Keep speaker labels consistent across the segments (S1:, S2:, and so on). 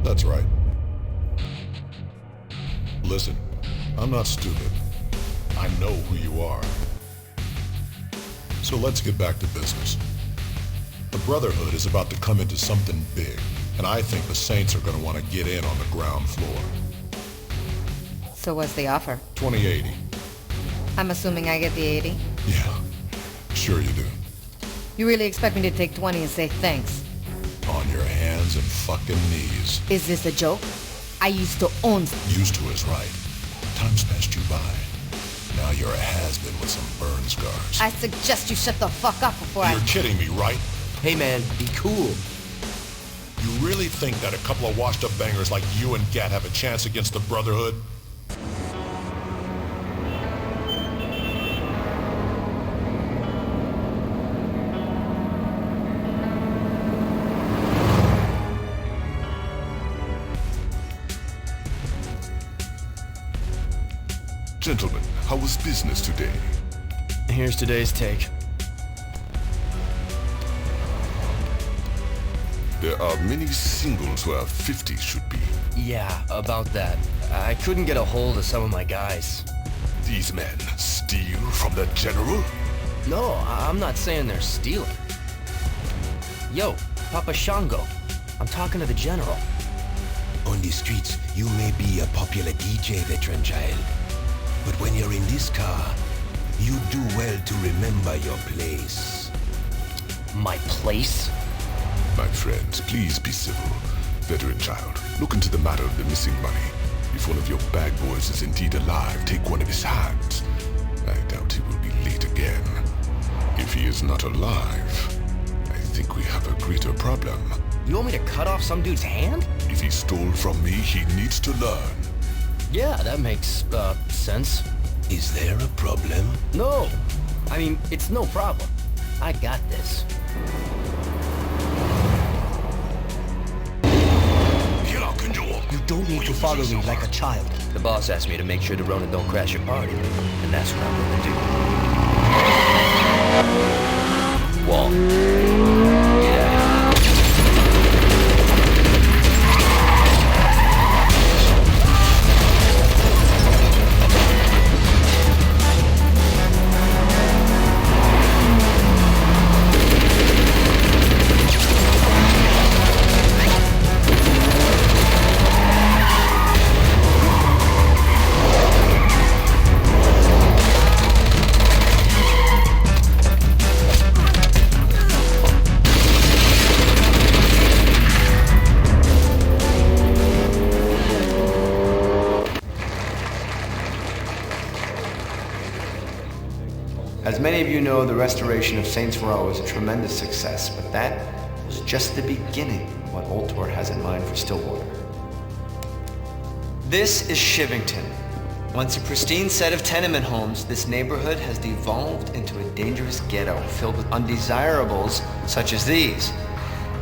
S1: That's right. Listen, I'm not stupid. I know who you are. So let's get back to business. The Brotherhood is about to come into something big, and I think the Saints are going to want to get in on the ground floor.
S2: So what's the offer?
S1: 2080.
S2: I'm assuming I get the 80?
S1: Yeah, sure you do.
S2: You really expect me to take 20 and say thanks?
S1: On your hands and fucking knees.
S2: Is this a joke? I used to own...
S1: Used to is right. Time's passed you by. Now you're a has-been with some burn scars.
S2: I suggest you shut the fuck up before
S1: You're kidding me, right?
S3: Hey man, be cool.
S1: You really think that a couple of washed-up bangers like you and Gat have a chance against the Brotherhood?
S4: Gentlemen, how was business today?
S3: Here's today's take.
S4: There are many singles where 50 should be.
S3: Yeah, about that. I couldn't get a hold of some of my guys.
S4: These men steal from the General?
S3: No, I'm not saying they're stealing. Yo, Papa Shango. I'm talking to the General.
S5: On the streets, you may be a popular DJ, veteran child. But when you're in this car, you do well to remember your place.
S3: My place?
S4: My friends, please be civil. Veteran child, look into the matter of the missing money. If one of your bad boys is indeed alive, take one of his hands. I doubt he will be late again. If he is not alive, I think we have a greater problem.
S3: You want me to cut off some dude's hand?
S4: If he stole from me, he needs to learn.
S3: Yeah, that makes, sense.
S5: Is there a problem?
S3: No. I mean, it's no problem. I got this.
S6: You don't need to follow me like a child.
S3: The boss asked me to make sure the Ronin don't crash your party, and that's what I'm gonna do. Wall. Get out of here.
S7: As many of you know, the restoration of Saints Row is a tremendous success, but that was just the beginning of what Ultor has in mind for Stillwater. This is Shivington. Once a pristine set of tenement homes, this neighborhood has devolved into a dangerous ghetto filled with undesirables such as these.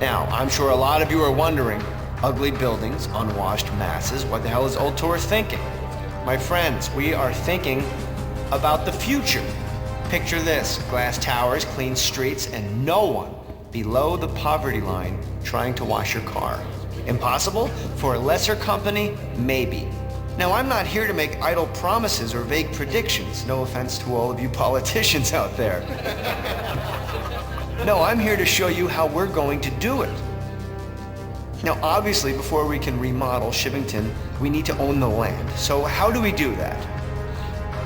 S7: Now, I'm sure a lot of you are wondering, ugly buildings, unwashed masses, what the hell is Ultor thinking? My friends, we are thinking about the future. Picture this, glass towers, clean streets, and no one below the poverty line trying to wash your car. Impossible? For a lesser company? Maybe. Now, I'm not here to make idle promises or vague predictions. No offense to all of you politicians out there. No, I'm here to show you how we're going to do it. Now, obviously, before we can remodel Shivington, we need to own the land. So how do we do that?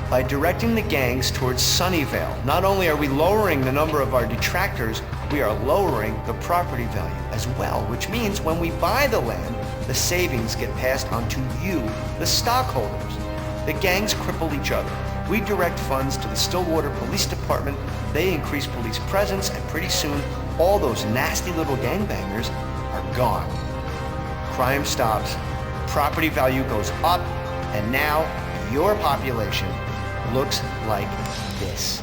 S7: By directing the gangs towards Sunnyvale. Not only are we lowering the number of our detractors, we are lowering the property value as well, which means when we buy the land, the savings get passed on to you, the stockholders. The gangs cripple each other. We direct funds to the Stillwater Police Department, they increase police presence, and pretty soon, all those nasty little gangbangers are gone. Crime stops, property value goes up, and now your population looks like this.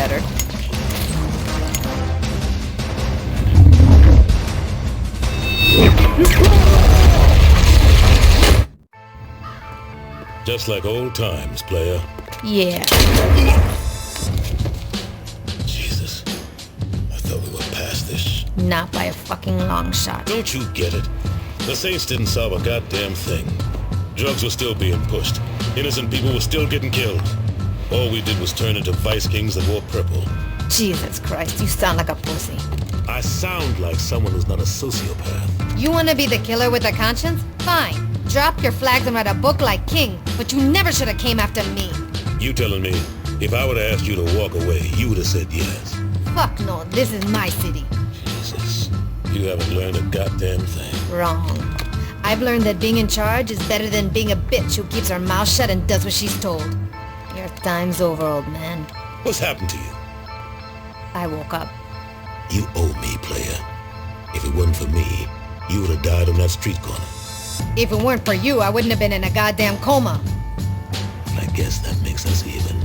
S2: better.
S8: Just like old times, player.
S2: Yeah.
S8: Jesus. I thought we were past this.
S2: Not by a fucking long shot.
S8: Don't you get it? The Saints didn't solve a goddamn thing. Drugs were still being pushed. Innocent people were still getting killed. All we did was turn into vice kings that wore purple.
S2: Jesus Christ, you sound like a pussy.
S8: I sound like someone who's not a sociopath.
S2: You wanna be the killer with a conscience? Fine. Drop your flags and write a book like King, but you never should have came after me.
S8: You telling me, if I would have asked you to walk away, you would have said yes.
S2: Fuck no, this is my city.
S8: Jesus, you haven't learned a goddamn thing.
S2: Wrong. I've learned that being in charge is better than being a bitch who keeps her mouth shut and does what she's told. Your time's over, old man.
S8: What's happened to you?
S2: I woke up.
S8: You owe me, player. If it wasn't for me, you would have died on that street corner.
S2: If it weren't for you, I wouldn't have been in a goddamn coma.
S8: I guess that makes us even.